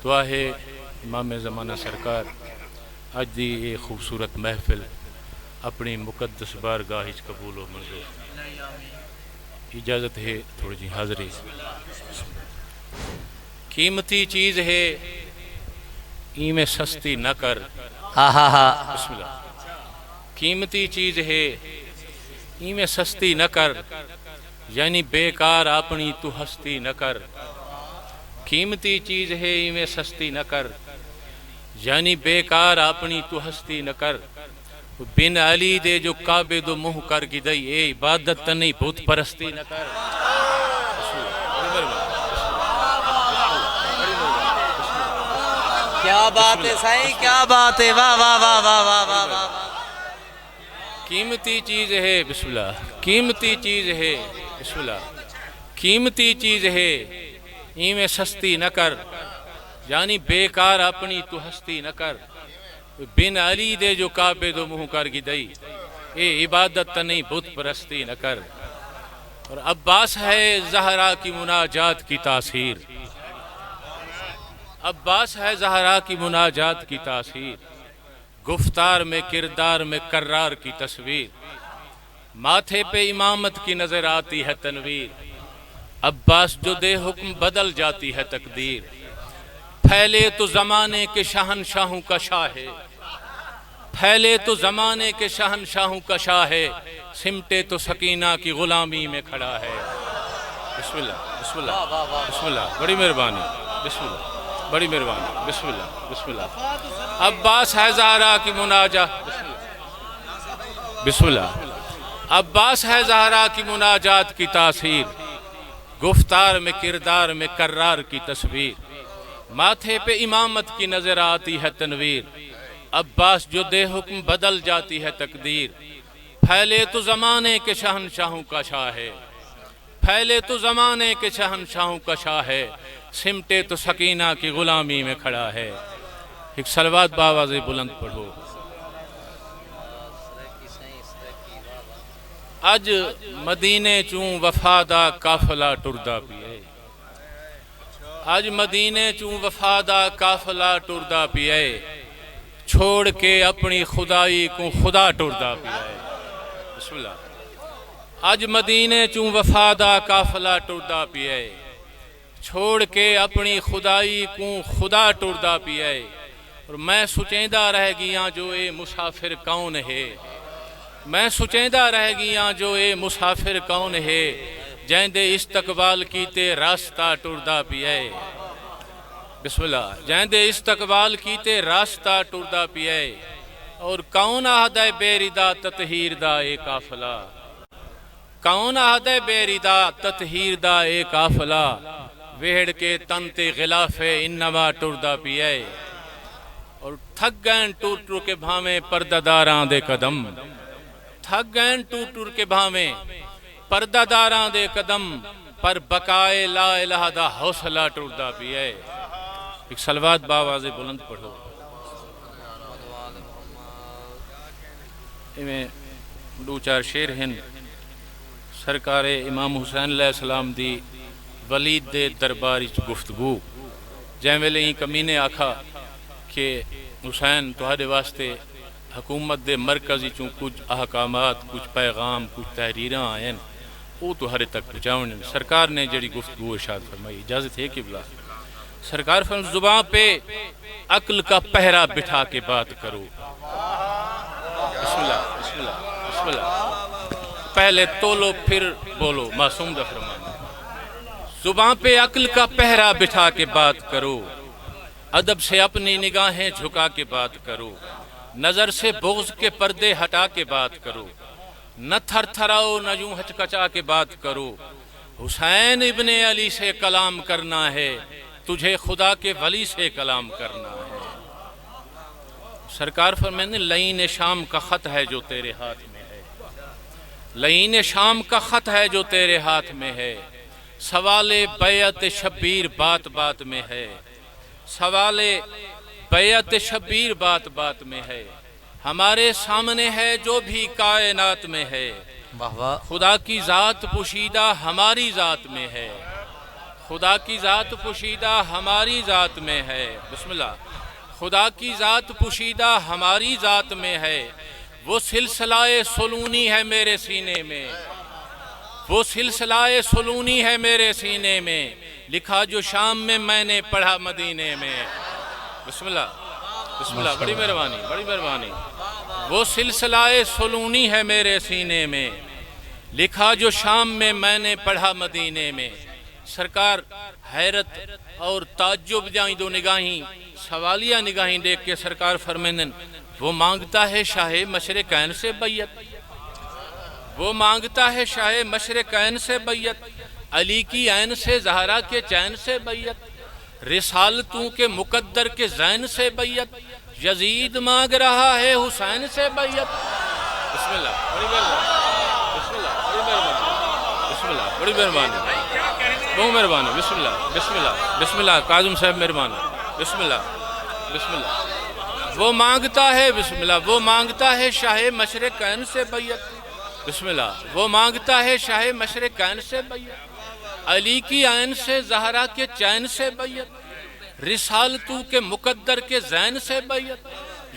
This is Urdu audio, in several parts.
دعا ہے امام زمانہ سرکار اج دی یہ خوبصورت محفل اپنی مقدس بارگاہ قبول و منظور۔ اجازت ہے تھوڑی جی حاضری۔ قیمتی چیز ہے میں سستی نہ کر، بسم اللہ۔ قیمتی چیز ہے میں سستی نہ کر، یعنی بیکار اپنی تو ہستی نہ کر۔ قیمتی چیز ہے میں سستی نہ کر، یعنی بیکار اپنی تو ہستی نہ کر۔ بن علی دے جو کعبے دو منہ کر گدئی، اے عبادت تنی بت پرستی نہ کر۔ کیا بات ہے سائیں، کیا بات ہے، واہ واہ واہ واہ واہ واہ واہ۔ قیمتی چیز ہے، بسم اللہ، قیمتی چیز ہے، بسم اللہ، قیمتی چیز ہے میں سستی نہ کر، یعنی بیکار اپنی تو ہستی نہ کر۔ بن علی دے جو کعبے دو منہ کر گدئی، اے عبادت تنی بت پرستی نہ کر۔ اور عباس ہے زہرا کی مناجات کی تاثیر، عباس ہے زہرا کی مناجات کی تاثیر، گفتار میں کردار میں کرار کی تصویر، ماتھے پہ امامت کی نظر آتی ہے تنویر، عباس جو دے حکم بدل جاتی ہے تقدیر۔ پھیلے تو زمانے کے شہنشاہوں کا شاہ ہے، پھیلے تو زمانے کے شہنشاہوں کا شاہ ہے، سمٹے تو سکینہ کی غلامی میں کھڑا ہے۔ بسم اللہ، بسم اللہ، بسم اللہ، بڑی مہربانی، بسم اللہ، بڑی مہربانی، بسم اللہ، بسم اللہ۔ عباس ہے زہرا کی مناجات، بسم اللہ، عباس ہے زہرا کی مناجات کی تاثیر، گفتار میں کردار میں کرار کی تصویر، ماتھے پہ امامت کی نظر آتی ہے تنویر، عباس جو دے حکم بدل جاتی ہے تقدیر۔ پھیلے تو زمانے کے شہنشاہوں کا شاہ ہے، پھیلے تو زمانے کے شہنشاہوں کا شاہ ہے، سمٹے تو سکینہ کی غلامی میں کھڑا ہے۔ ایک صلوات بآواز بلند پڑھو۔ اج مدینے چوں وفادہ قافلہ ٹردا پیے، اج مدینے چوں وفادہ قافلہ ٹردا پیے، چھوڑ کے اپنی خدائی کو خدا ٹردا پیے۔ بسم اللہ۔ اج مدینے چوں وفادہ قافلہ ٹردا پیے، چھوڑ کے اپنی خدائی کو خدا ٹردا پیے۔ اور میں سچیندہ رہ گیاں جو اے مسافر کون ہے، میں سچیندہ رہ گیاں جو اے مسافر کون ہے، جیندے استقبال کیتے راستہ ٹردا پیے۔ بسم اللہ۔ جیندے استقبال کیتے راستہ ٹردا پیے، اور کون آہدے بے ردا تطہیر دا اے قافلہ، کون آہدے بے ردا تطہیر دا اے قافلہ، ویڑ کے تن تے غلاف انما ٹردا پیے۔ اور تھک گئن ٹور ٹور کے بھامیں پردہ داراں دے قدم، تھک گئن ٹور ٹور کے بھامیں پردہ داراں دے قدم، پر بقائے لا الہ دا حوصلہ ٹردا پیے۔ ایک صلوات بآواز بلند پڑھو۔ میں دو چار شیر ہیں سرکار امام حسین علیہ السلام دی ولید دے درباری گفتگو، جائیں ویلے ہی کمینے آکھا کہ حسین تہاڈے واسطے حکومت دے مرکزی چوں کچھ احکامات، کچھ پیغام، کچھ تحریراں آئیں، وہ تہاڈے تک پہنچاؤں۔ سرکار نے جڑی گفتگو ارشاد فرمائی، اجازت ہے کہ بلا سرکار فرمائی زبان پہ عقل کا پہرا بٹھا کے بات کرو۔ بسم اللہ، بسم اللہ، بسم اللہ۔ پہلے تولو پھر بولو، معصوم دا فرمان۔ زبان پہ عقل کا پہرا بٹھا کے بات کرو، ادب سے اپنی نگاہیں جھکا کے بات کرو، نظر سے بغض کے پردے ہٹا کے بات کرو، نہ تھر تھراؤ نہ یوں ہچکچا کے بات کرو۔ حسین ابن علی سے کلام کرنا ہے، تجھے خدا کے ولی سے کلام کرنا ہے۔ سرکار فرماتے ہیں لعین شام کا خط ہے جو تیرے ہاتھ میں ہے، لعین شام کا خط ہے جو تیرے ہاتھ میں ہے، سوال بیعت شبیر بات بات میں ہے، سوال بیعت شبیر بات بات میں ہے، ہمارے سامنے ہے جو بھی کائنات میں ہے، خدا کی ذات پوشیدہ ہماری ذات میں ہے، خدا کی ذات پوشیدہ ہماری ذات میں ہے، بسم اللہ، خدا کی ذات پوشیدہ ہماری ذات میں ہے، وہ سلسلہ سلونی ہے میرے سینے میں، وہ سلسلہ سلونی ہے میرے سینے میں، لکھا جو شام میں نے پڑھا مدینے میں، بسم اللہ، بسم اللہ، بڑی مہربانی، بڑی مہربانی، وہ سلسلہ سلونی ہے میرے سینے میں، لکھا جو شام میں نے پڑھا مدینے میں۔ سرکار حیرت اور تعجب جائیں دو نگاہیں، سوالیہ نگاہیں دیکھ کے سرکار فرمائیں وہ مانگتا ہے شاہ مشرقین سے بیعت، وہ مانگتا ہے شاہ مشرقین سے بیعت، علی کی عین سے زہرا کے چین سے بیعت، رسالتوں کے مقدر کے زین سے بیعت، یزید مانگ رہا ہے حسین سے بیعت۔ بسم اللہ، بڑی مہربانی، بسم اللہ، بڑی مہربانی، بسم اللہ، بڑی مہربانی، بہت مہربانی، بسم اللہ، بسم اللہ، بسم اللہ، کاظم صاحب مہربانی، بسم اللہ، بسم اللہ، وہ مانگتا ہے، بسم اللہ، وہ مانگتا ہے شاہ مشرقین سے بیعت، بسم اللہ، وہ مانگتا ہے شاہ مشرقین سے بیعت، علی کی عین سے زہرا کے چین سے بیعت، رسالتوں کے مقدر کے زین سے بیعت،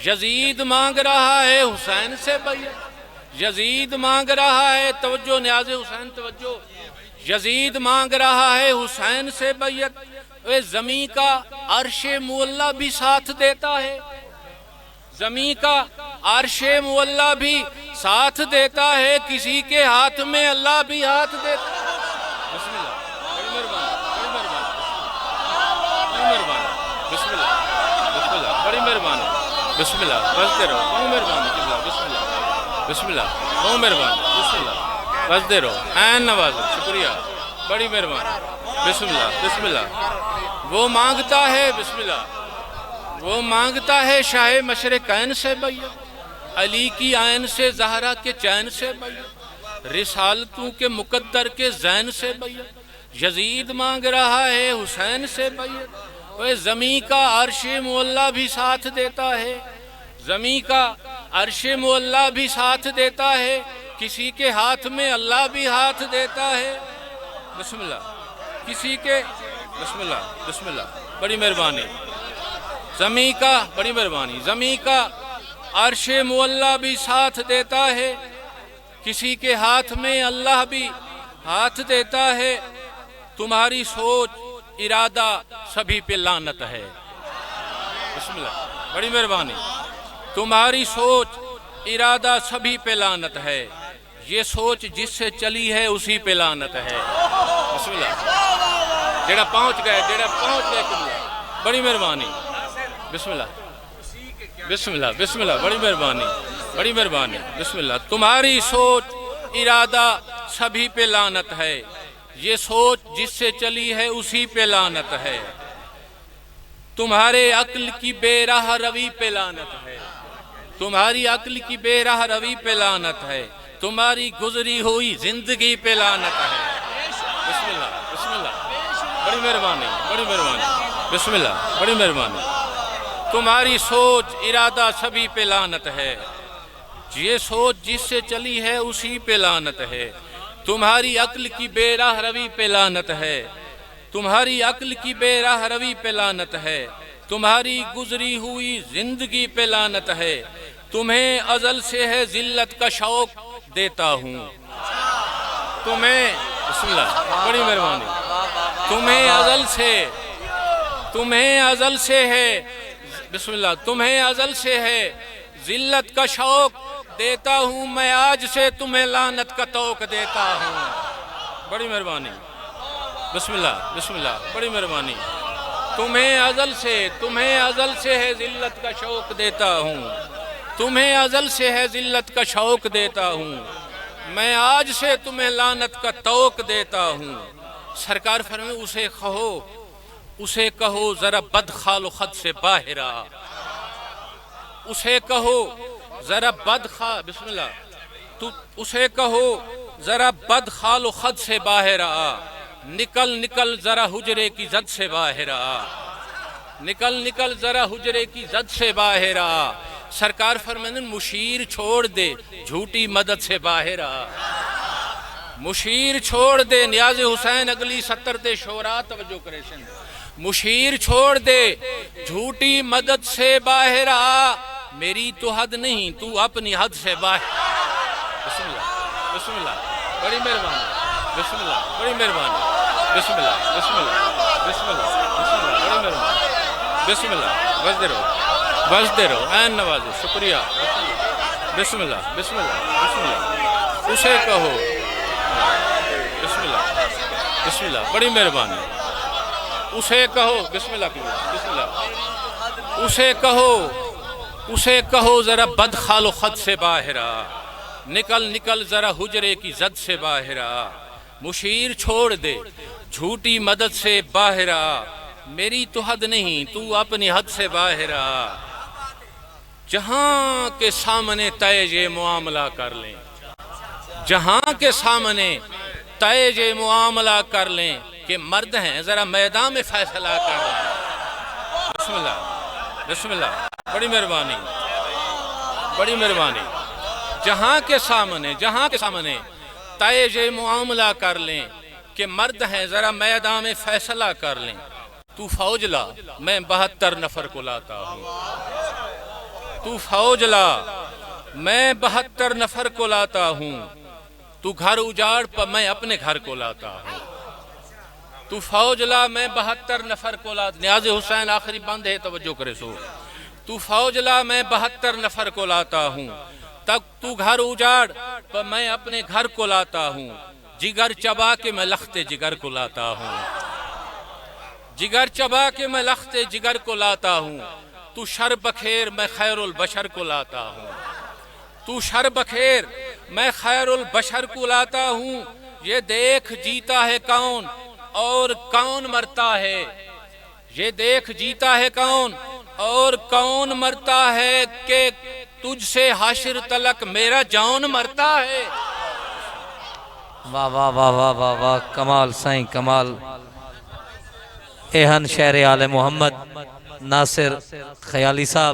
یزید مانگ رہا ہے حسین سے بیعت، یزید مانگ رہا ہے، توجہ نیاز حسین توجہ، یزید مانگ رہا ہے حسین سے بیعت، اے زمین کا عرش مولا بھی ساتھ دیتا ہے، زمین کا عرش مولا بھی ساتھ دیتا ہے، کسی کے ہاتھ میں اللہ بھی ہاتھ دیتا ہے۔ بسم اللہ، بڑی مہربانی، بڑی مہربانی، بڑی مہربانی، بسم اللہ، بسم اللہ، بڑی مہربانی، بسم اللہ، بستے رہو، بہت مہربانی، بسم اللہ، بسم اللہ، بہت مہربانی، بسم اللہ، بستے رہو، عین نوازت، شکریہ، بڑی مہربانی، بسم اللہ، بسم اللہ، وہ مانگتا ہے، بسم اللہ، وہ مانگتا ہے شاہ مشرقین سے بیعت، علی کی عین سے زہرا کے چین سے بیعت، رسالتوں کے مقدر کے زین سے بیعت، یزید مانگ رہا ہے حسین سے بیعت، وہ زمین کا عرش مولا بھی ساتھ دیتا ہے، زمین کا عرش مولا بھی ساتھ دیتا ہے، کسی کے ہاتھ میں اللہ بھی ہاتھ دیتا ہے۔ بسم اللہ، کسی کے، بسم اللہ، بسم اللہ، بڑی مہربانی، زمین کا، بڑی مہربانی، زمین کا عرش مولا بھی ساتھ دیتا ہے، کسی کے ہاتھ میں اللہ بھی ہاتھ دیتا ہے، تمہاری سوچ ارادہ سبھی پہ لعنت ہے۔ بسم اللہ، بڑی مہربانی، تمہاری سوچ ارادہ سبھی پہ لعنت ہے، یہ سوچ جس سے چلی ہے اسی پہ لعنت ہے۔ بسم اللہ، جڑا پہنچ گئے قبلہ، بڑی مہربانی، بسم اللہ، بسم اللہ، بسم اللہ، بڑی مہربانی، بڑی مہربانی، بسم اللہ، تمہاری سوچ ارادہ سبھی پہ لعنت ہے، یہ سوچ جس سے چلی ہے اسی پہ لعنت ہے، تمہارے عقل کی بے راہ روی پہ لعنت ہے، تمہاری عقل کی بے راہ روی پہ لعنت ہے، تمہاری گزری ہوئی زندگی پہ لعنت ہے۔ بسم اللہ، بسم اللہ، بڑی مہربانی، بڑی مہربانی، بسم اللہ، بڑی مہربانی، تمہاری سوچ ارادہ سبھی پہ لعنت ہے، یہ سوچ جس سے چلی ہے اسی پہ لعنت ہے، تمہاری عقل کی بے راہ روی پہ لعنت ہے، تمہاری عقل کی بے راہ روی پہ لعنت ہے، تمہاری گزری ہوئی زندگی پہ لعنت ہے، تمہیں ازل سے ہے ذلت کا شوق دیتا ہوں، تمہیں، بسم اللہ، بڑی مہربانی، تمہیں ازل سے ہے، بسم اللہ، تمہیں ازل سے ہے ذلت کا شوق دیتا ہوں، میں آج سے تمہیں لعنت کا توق دیتا ہوں۔ بڑی مہربانی، بسم اللہ، بسم اللہ، بڑی مہربانی، تمہیں ازل سے ہے ذلت کا شوق دیتا ہوں، تمہیں ازل سے ہے ذلت کا شوق دیتا ہوں، میں آج سے تمہیں لعنت کا توق دیتا ہوں۔ سرکار فرمائے اسے کہو ذرا بد خال و خد سے باہر آ، اسے کہو ذرا بسم اللہ، اسے کہو ذرا بد خال و خد سے باہر آ، نکل ذرا حجرے کی زد سے باہر آ، نکل ذرا حجرے کی زد سے باہر آ، سرکار فرمائیں مشیر چھوڑ دے جھوٹی مدد سے باہر آ، مشیر چھوڑ دے نیاز حسین اگلی 70 تے شورا توجہ کرے سن مشیر چھوڑ دے جھوٹی مدد سے باہر آ میری تو حد نہیں تو اپنی حد سے باہر بسم اللہ بسم اللہ بڑی مہربانی بسم اللہ بڑی مہربانی بسم اللہ بسم اللہ بسم اللہ بسم اللہ بڑی مہربانی بسم اللہ بستے رہو عین نوازی شکریہ بسم اللہ بسم اللہ بسم اللہ اسے کہو بسم اللہ بسم اللہ بڑی مہربانی اسے کہو بسم اللہ کی بسم اللہ اسے کہو ذرا بد خال و خط سے باہر آ نکل ذرا حجرے کی زد سے باہر آ مشیر چھوڑ دے جھوٹی مدد سے باہر آ میری تو حد نہیں تو اپنی حد سے باہر آ جہاں کے سامنے طے یہ معاملہ کر لیں جہاں کے سامنے طے یہ معاملہ کر لیں کہ مرد ہیں ذرا میدان میں فیصلہ کر لیں بسم اللہ بسم اللہ بڑی مہربانی جہاں کے سامنے طے یہ معاملہ کر لیں کہ مرد ہیں ذرا میدان میں فیصلہ کر لیں تو فوج لا میں 72 نفر کو لاتا ہوں تو فوج لا میں 72 نفر کو لاتا ہوں تو گھر اجاڑ پر میں اپنے گھر کو لاتا ہوں تو فوج لا میں 72 نفر کو لاتا نیاز حسین آخری بند ہے توجہ کرے سو تو فوج لا میں 72 نفر کو لاتا ہوں تک تو گھر اجاڑ پر میں اپنے گھر کو لاتا ہوں جگر چبا کے میں لخت جگر کو لاتا ہوں جگر چبا کے میں لخت جگر کو لاتا ہوں تو شر بخیر میں خیر البشر کو لاتا ہوں تو شر بخیر میں خیر البشر کو لاتا ہوں یہ دیکھ جیتا ہے کون اور کون مرتا ہے یہ دیکھ جیتا ہے کون اور کون مرتا ہے کہ تجھ سے حشر تلک میرا جان مرتا ہے واہ واہ واہ واہ واہ واہ کمال سائیں کمال اہن شہر آل محمد ناصر خیالی صاحب